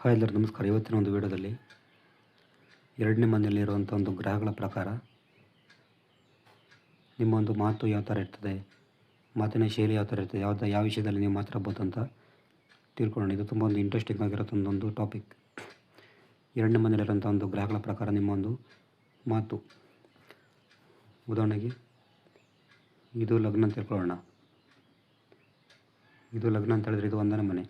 Hi ಎಲ್ಲರೂ ನಮಸ್ಕಾರ. ಇವತ್ತಿನ ಒಂದು ವಿಡಿಯೋದಲ್ಲಿ ಎರಡನೇ ಮನೆಯಲ್ಲಿರುವಂಥ ಒಂದು ಗ್ರಹಗಳ ಪ್ರಕಾರ ನಿಮ್ಮ ಒಂದು ಮಾತು ಯಾವ ಥರ ಇರ್ತದೆ, ಮಾತಿನ ಶೈಲಿ ಯಾವ ಥರ ಇರ್ತದೆ, ಯಾವ ವಿಷಯದಲ್ಲಿ ನೀವು ಮಾತಾಡ್ಬೋದು ಅಂತ ತಿಳ್ಕೊಳ್ಳೋಣ. ಇದು ತುಂಬ ಒಂದು ಇಂಟ್ರೆಸ್ಟಿಂಗ್ ಆಗಿರೋ ಒಂದು ಟಾಪಿಕ್. ಎರಡನೇ ಮನೆಯಲ್ಲಿರುವಂಥ ಒಂದು ಗ್ರಹಗಳ ಪ್ರಕಾರ ನಿಮ್ಮ ಒಂದು ಮಾತು. ಉದಾಹರಣೆಗೆ ಇದು ಲಗ್ನ ಅಂತ ತಿಳ್ಕೊಳ್ಳೋಣ. ಇದು ಲಗ್ನ ಅಂತ ಹೇಳಿದ್ರೆ ಇದು 1ನೇ ಮನೆ.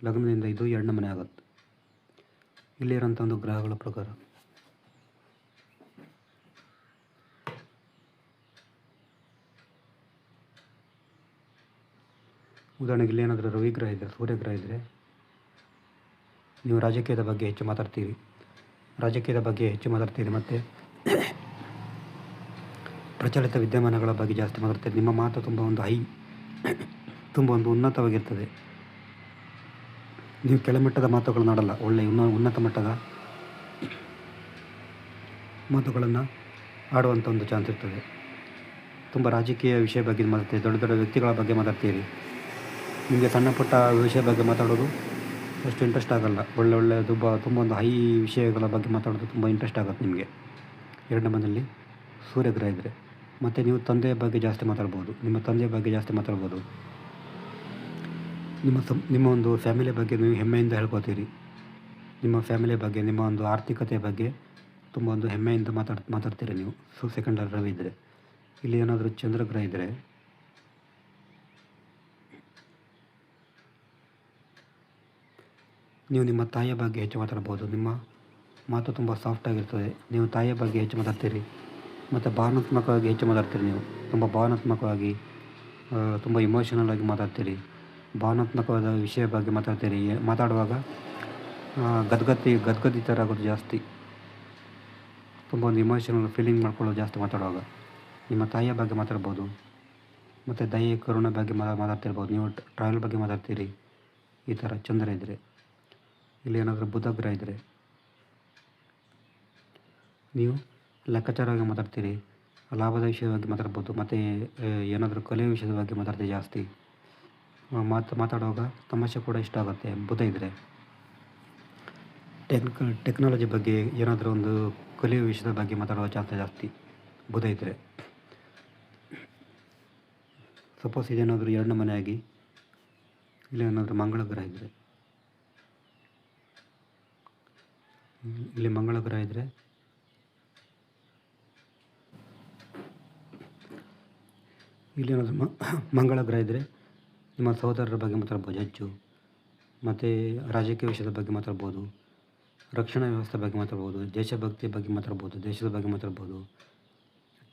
ಲಗ್ನದಿಂದ ಇದು 2ನೇ ಮನೆ ಆಗುತ್ತೆ. ಇಲ್ಲಿರೋಂಥ ಒಂದು ಗ್ರಹಗಳ ಪ್ರಕಾರ ಉದಾಹರಣೆಗೆ ಇಲ್ಲೇನಾದರೂ ರವಿ ಗ್ರಹ ಇದ್ದರೆ, ಸೂರ್ಯಗ್ರಹ ಇದ್ದರೆ ನೀವು ರಾಜಕೀಯದ ಬಗ್ಗೆ ಹೆಚ್ಚು ಮಾತಾಡ್ತೀರಿ ಮತ್ತು ಪ್ರಚಲಿತ ವಿದ್ಯಮಾನಗಳ ಬಗ್ಗೆ ಜಾಸ್ತಿ ಮಾತಾಡ್ತೀರಿ. ನಿಮ್ಮ ಮಾತು ತುಂಬ ಒಂದು ಉನ್ನತವಾಗಿರ್ತದೆ. ನೀವು ಕೆಳಮಟ್ಟದ ಮಾತುಗಳನ್ನಾಡಲ್ಲ, ಒಳ್ಳೆಯ ಉನ್ನತ ಮಟ್ಟದ ಮಾತುಗಳನ್ನು ಆಡುವಂಥ ಒಂದು ಚಾನ್ಸ್ ಇರ್ತದೆ. ತುಂಬ ರಾಜಕೀಯ ವಿಷಯ ಬಗ್ಗೆ ಮಾತಾಡ್ತೀರಿ, ದೊಡ್ಡ ದೊಡ್ಡ ವ್ಯಕ್ತಿಗಳ ಬಗ್ಗೆ ಮಾತಾಡ್ತೀರಿ. ನಿಮಗೆ ಸಣ್ಣ ಪುಟ್ಟ ವಿಷಯ ಬಗ್ಗೆ ಮಾತಾಡೋದು ಅಷ್ಟು ಇಂಟ್ರೆಸ್ಟ್ ಆಗಲ್ಲ. ಒಳ್ಳೆ ತುಂಬ ಒಂದು ಹೈ ವಿಷಯಗಳ ಬಗ್ಗೆ ಮಾತಾಡೋದು ತುಂಬ ಇಂಟ್ರೆಸ್ಟ್ ಆಗುತ್ತೆ ನಿಮಗೆ. 2ನೇ ಮನೆಯಲ್ಲಿ ಸೂರ್ಯಗ್ರಹ ಇದ್ದರೆ. ಮತ್ತು ನೀವು ತಂದೆಯ ಬಗ್ಗೆ ಜಾಸ್ತಿ ಮಾತಾಡ್ಬೋದು. ನಿಮ್ಮ ಒಂದು ಫ್ಯಾಮಿಲಿ ಬಗ್ಗೆ ನೀವು ಹೆಮ್ಮೆಯಿಂದ ಹೇಳ್ಕೊತೀರಿ. ನಿಮ್ಮ ಫ್ಯಾಮಿಲಿ ಬಗ್ಗೆ, ನಿಮ್ಮ ಒಂದು ಆರ್ಥಿಕತೆಯ ಬಗ್ಗೆ ತುಂಬ ಒಂದು ಹೆಮ್ಮೆಯಿಂದ ಮಾತಾಡ್ತೀರಿ ನೀವು. ಸೆಕೆಂಡಲ್ಲಿ ರವಿ ಇದ್ದರೆ. ಇಲ್ಲಿ ಏನಾದರೂ ಚಂದ್ರಗ್ರಹ ಇದ್ದರೆ ನೀವು ನಿಮ್ಮ ತಾಯಿಯ ಬಗ್ಗೆ ಹೆಚ್ಚು ಮಾತಾಡ್ಬೋದು. ನಿಮ್ಮ ಮಾತು ತುಂಬ ಸಾಫ್ಟಾಗಿರ್ತದೆ. ನೀವು ತಾಯಿಯ ಬಗ್ಗೆ ಹೆಚ್ಚು ಮಾತಾಡ್ತೀರಿ ಮತ್ತು ಭಾವನಾತ್ಮಕವಾಗಿ ಹೆಚ್ಚು ಮಾತಾಡ್ತೀರಿ. ನೀವು ತುಂಬ ಭಾವನಾತ್ಮಕವಾಗಿ, ತುಂಬ ಇಮೋಷನಲ್ ಆಗಿ ಮಾತಾಡ್ತೀರಿ. ಭಾವನಾತ್ಮಕವಾದ ವಿಷಯ ಬಗ್ಗೆ ಮಾತಾಡ್ತೀರಿ. ಮಾತಾಡುವಾಗ ಗದ್ಗದಿ ಥರ ಆಗೋದು ಜಾಸ್ತಿ. ತುಂಬ ಒಂದು ಇಮೋಷನಲ್ ಫೀಲಿಂಗ್ ಮಾಡ್ಕೊಳ್ಳೋದು ಜಾಸ್ತಿ ಮಾತಾಡುವಾಗ. ನಿಮ್ಮ ತಾಯಿಯ ಬಗ್ಗೆ ಮಾತಾಡ್ಬೋದು ಮತ್ತು ದಯೆ ಕರುಣೆ ಬಗ್ಗೆ ಮಾತಾಡ್ತಿರ್ಬೋದು. ನೀವು ಟ್ರಾವೆಲ್ ಬಗ್ಗೆ ಮಾತಾಡ್ತೀರಿ. ಈ ಥರ ಚಂದ್ರ ಇದ್ದರೆ. ಇಲ್ಲಿ ಏನಾದರೂ ಬುಧ ಗ್ರಹ ಇದ್ದರೆ ನೀವು ಲೆಕ್ಕಾಚಾರವಾಗಿ ಮಾತಾಡ್ತೀರಿ. ಲಾಭದ ವಿಷಯದ ಬಗ್ಗೆ ಮಾತಾಡ್ಬೋದು ಮತ್ತು ಏನಾದರೂ ಕಲಿಯೋ ವಿಷಯದ ಬಗ್ಗೆ ಮಾತಾಡ್ತೀರಿ ಜಾಸ್ತಿ. ಮಾತಾಡುವಾಗ ತಮಾಷೆ ಕೂಡ ಇಷ್ಟ ಆಗುತ್ತೆ. ಬುಧ ಇದ್ದರೆ ಟೆಕ್ನಾಲಜಿ ಬಗ್ಗೆ, ಏನಾದರೂ ಒಂದು ಕಲಿಯೋ ವಿಷಯದ ಬಗ್ಗೆ ಮಾತಾಡುವ ಚಾನ್ಸ್ ಜಾಸ್ತಿ ಬುಧ ಇದ್ದರೆ. ಸಪೋಸ್ ಇದೇನಾದರೂ 2ನೇ ಮನೆ ಆಗಿ ಇಲ್ಲಿ ಏನಾದರೂ ಮಂಗಳ ಗ್ರಹ ಇದ್ದರೆ, ಇಲ್ಲಿ ಮಂಗಳ ಗ್ರಹ ಇದ್ದರೆ ಮಂಗಳ ಗ್ರಹ ಇದ್ದರೆ ನಿಮ್ಮ ಸಹೋದರರ ಬಗ್ಗೆ ಮಾತಾಡ್ಬೋದು ಹೆಚ್ಚು. ಮತ್ತು ರಾಜಕೀಯ ವಿಷಯದ ಬಗ್ಗೆ ಮಾತಾಡ್ಬೋದು, ರಕ್ಷಣಾ ವ್ಯವಸ್ಥೆ ಬಗ್ಗೆ ಮಾತಾಡ್ಬೋದು, ದೇಶಭಕ್ತಿ ಬಗ್ಗೆ ಮಾತಾಡ್ಬೋದು, ದೇಶದ ಬಗ್ಗೆ ಮಾತಾಡ್ಬೋದು,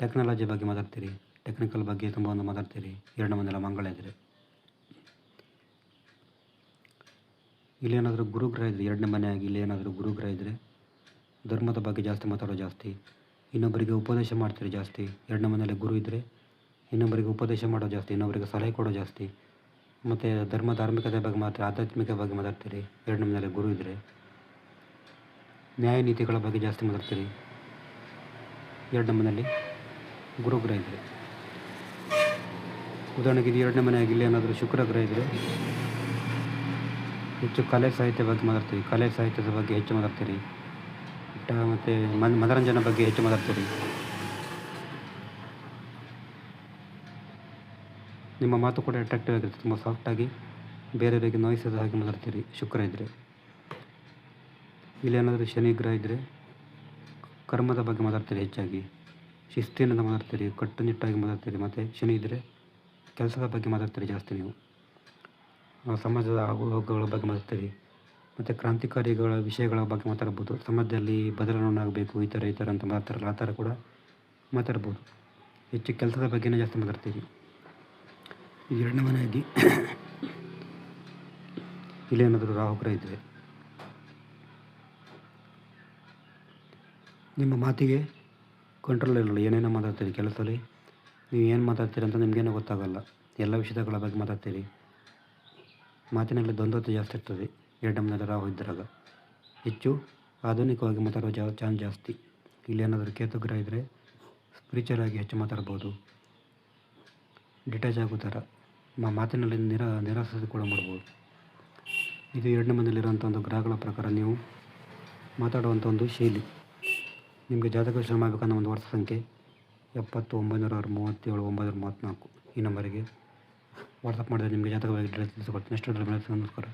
ಟೆಕ್ನಾಲಜಿ ಬಗ್ಗೆ ಮಾತಾಡ್ತೀರಿ. ಟೆಕ್ನಿಕಲ್ ಬಗ್ಗೆ ತುಂಬ ಒಂದು ಮಾತಾಡ್ತೀರಿ 2ನೇ ಮನೆಯಲ್ಲಿ ಮಂಗಳ ಇದ್ದರೆ. ಇಲ್ಲೇನಾದರೂ ಗುರುಗ್ರಹ ಇದ್ದರೆ 2ನೇ ಮನೆ ಆಗಿ ಇಲ್ಲಿ ಏನಾದರೂ ಗುರುಗ್ರಹ ಇದ್ದರೆ ಧರ್ಮದ ಬಗ್ಗೆ ಜಾಸ್ತಿ ಮಾತಾಡೋದು ಜಾಸ್ತಿ. ಇನ್ನೊಬ್ಬರಿಗೆ ಉಪದೇಶ ಮಾಡ್ತೀರಿ ಜಾಸ್ತಿ. 2ನೇ ಮನೆಯಲ್ಲಿ ಗುರು ಇದ್ದರೆ ಇನ್ನೊಬ್ಬರಿಗೆ ಉಪದೇಶ ಮಾಡೋದು ಜಾಸ್ತಿ, ಇನ್ನೊಬ್ಬರಿಗೆ ಸಲಹೆ ಕೊಡೋ ಜಾಸ್ತಿ. ಮತ್ತು ಧಾರ್ಮಿಕತೆ ಬಗ್ಗೆ ಆಧ್ಯಾತ್ಮಿಕ ಬಗ್ಗೆ ಮಾತಾಡ್ತೀರಿ 2ನೇ ಮನೆಯಲ್ಲಿ ಗುರು ಇದ್ದರೆ. ನ್ಯಾಯ ನೀತಿಗಳ ಬಗ್ಗೆ ಜಾಸ್ತಿ ಮಾತಾಡ್ತೀರಿ 2ನೇ ಮನೆಯಲ್ಲಿ ಗುರುಗ್ರಹ ಇದ್ದರೆ. ಉದಾಹರಣೆಗೆ ಇದು 2ನೇ ಮನೆಯಾಗಿ ಇಲ್ಲಿ ಏನಾದರೂ ಶುಕ್ರ ಗ್ರಹ ಇದ್ದರೆ ಹೆಚ್ಚು ಕಲೆ ಸಾಹಿತ್ಯ ಬಗ್ಗೆ ಮಾತಾಡ್ತೀರಿ. ಕಲೆ ಸಾಹಿತ್ಯದ ಬಗ್ಗೆ ಹೆಚ್ಚು ಮಾತಾಡ್ತೀರಿ ಮತ್ತು ಮನರಂಜನೆ ಬಗ್ಗೆ ಹೆಚ್ಚು ಮಾತಾಡ್ತೀರಿ. ನಿಮ್ಮ ಮಾತು ಕೂಡ ಅಟ್ರಾಕ್ಟಿವ್ ಆಗಿರುತ್ತೆ. ತುಂಬ ಸಾಫ್ಟಾಗಿ ಬೇರೆಯವರಿಗೆ ನೋಯಿಸದ ಹಾಗೆ ಮಾತಾಡ್ತೀರಿ ಶುಕ್ರ ಇದ್ದರೆ. ಇಲ್ಲೇನಾದರೂ ಶನಿ ಗ್ರಹ ಇದ್ದರೆ ಕರ್ಮದ ಬಗ್ಗೆ ಮಾತಾಡ್ತೀರಿ ಹೆಚ್ಚಾಗಿ. ಶಿಸ್ತಿನಿಂದ ಮಾತಾಡ್ತೀರಿ, ಕಟ್ಟುನಿಟ್ಟಾಗಿ ಮಾತಾಡ್ತೀರಿ. ಮತ್ತು ಶನಿ ಇದ್ದರೆ ಕೆಲಸದ ಬಗ್ಗೆ ಮಾತಾಡ್ತೀರಿ ಜಾಸ್ತಿ. ನೀವು ಸಮಾಜದ ಆಗುಹೋಗುಗಳ ಬಗ್ಗೆ ಮಾತಾಡ್ತೀರಿ ಮತ್ತು ಕ್ರಾಂತಿಕಾರಿಗಳ ವಿಷಯಗಳ ಬಗ್ಗೆ ಮಾತಾಡ್ಬೋದು. ಸಮಾಜದಲ್ಲಿ ಬದಲಾವಣೆ ಆಗಬೇಕು, ಈ ಥರ ಅಂತ ಮಾತಾಡ್ತಾರಲ್ಲ, ಆ ಥರ ಕೂಡ ಮಾತಾಡ್ಬೋದು. ಹೆಚ್ಚು ಕೆಲಸದ ಬಗ್ಗೆನೇ ಜಾಸ್ತಿ ಮಾತಾಡ್ತೀರಿ. 2ನೇ ಮನೆಯಾಗಿ ಇಲ್ಲೇನಾದರೂ ರಾಹುಗ್ರಹ ಇದ್ದರೆ ನಿಮ್ಮ ಮಾತಿಗೆ ಕಂಟ್ರೋಲ್ ಇರಲ್ಲ. ಏನೇನೋ ಮಾತಾಡ್ತೀರಿ ಕೆಲಸದಲ್ಲಿ. ನೀವು ಏನು ಮಾತಾಡ್ತೀರಿ ಅಂತ ನಿಮಗೇನೋ ಗೊತ್ತಾಗಲ್ಲ. ಎಲ್ಲ ವಿಷಯಗಳ ಬಗ್ಗೆ ಮಾತಾಡ್ತೀರಿ. ಮಾತಿನಲ್ಲಿ ದ್ವಂದ್ವತೆ ಜಾಸ್ತಿ ಇರ್ತದೆ 2ನೇ ಮನೆಯಲ್ಲಿ ರಾಹು ಇದ್ದಾಗ. ಹೆಚ್ಚು ಆಧುನಿಕವಾಗಿ ಮಾತಾಡೋ ಚಾನ್ಸ್ ಜಾಸ್ತಿ. ಇಲ್ಲೇನಾದರೂ ಕೇತು ಗ್ರಹ ಇದ್ದರೆ ಸ್ಪಿರಿಚುವಲ್ ಆಗಿ ಹೆಚ್ಚು ಮಾತಾಡ್ಬೋದು. ಡಿಟ್ಯಾಚ್ ಆಗೋ ಥರ ಮಾತಿನಲ್ಲಿ ನಿರಾಸೆ ಕೂಡ ಮಾಡ್ಬೋದು. ಇದು ಎರಡನೇ ಮನೆಯಲ್ಲಿರುವಂಥ ಒಂದು ಗ್ರಹಗಳ ಪ್ರಕಾರ ನೀವು ಮಾತಾಡುವಂಥ ಒಂದು ಶೈಲಿ. ನಿಮಗೆ ಜಾತಕ ವಿಶ್ಲೇಷಣೆ ಮಾಡಬೇಕನ್ನೋ ಒಂದು ವರ್ಷ ಸಂಖ್ಯೆ 70 937 934 ಈ ನಂಬರಿಗೆ ವಾಟ್ಸಪ್ ಮಾಡಿದರೆ ನಿಮಗೆ ಜಾತಕವಾಗಿ ಡೀಟೇಲ್ಸ್ ತಿಳಿಸ್ಕೊಡ್ತೀನಿ. ನೆಕ್ಸ್ಟ್ ನಮಸ್ಕಾರ.